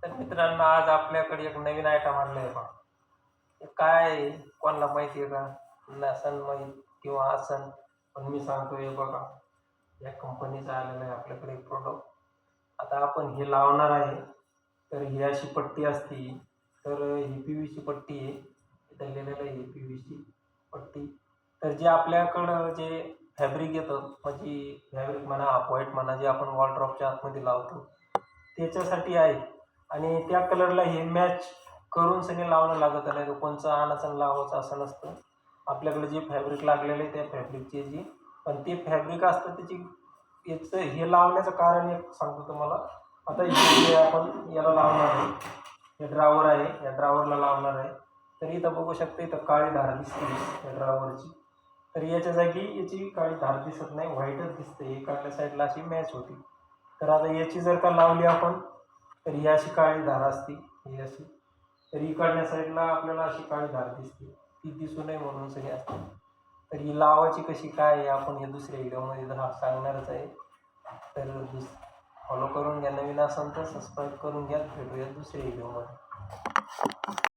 तर मित्रांनो, आज आपल्याकडे एक नवीन आयटम आणलं आहे पहा. हे काय आहे, कोणाला माहिती आहे का? नसन माहीत किंवा असन, पण मी सांगतो हे बघा. या कंपनीचं आलेलं आहे आपल्याकडे प्रोडक्ट. आता आपण हे लावणार आहे. तर ही अशी पट्टी असते. तर ही PVC पट्टी आहे. इथं लिहिलेलं आहे PVC पट्टी. तर जे आपल्याकडं जे फॅब्रिक येतं, म्हणजे फॅब्रिक म्हणा, हाफ व्हाईट म्हणा, जे आपण वॉलड्रॉपच्या आतमध्ये लावतो, त्याच्यासाठी आहे. आणि त्या कलरला हे मॅच करून सगळे लावणं लागतं, नाही तर कोणचं आणायचं आणि लावायचं असं नसतं. आपल्याकडे जे फॅब्रिक लागलेलं आहे त्या फॅब्रिकची जी, पण ते फॅब्रिक असतं त्याची, याचं हे लावण्याचं कारण एक सांगतो तुम्हाला. आता हे आपण याला लावणार आहे, हे ड्रावर आहे, या ड्रावरला लावणार आहे. तर इथं बघू शकता, इथं काळी धार दिसते या ड्रावरची. तर याच्या जागी याची काळी धार दिसत नाही, व्हाईटच दिसते. एकडल्या साईडला अशी मॅच होती. तर आता याची जर का लावली आपण, तर ही अशी काळी धार असते, ही अशी. तर इकडल्या साईडला आपल्याला अशी काळी धार दिसते, ती दिसू नये म्हणून सगळी असते. तर ही लावायची कशी काय आहे आपण हे दुसऱ्या व्हिडिओमध्ये सांगणारच आहे. तर फॉलो करून घ्या. नवीन असाल तर सबस्क्राईब करून घ्या. भेटूया दुसऱ्या व्हिडिओमध्ये.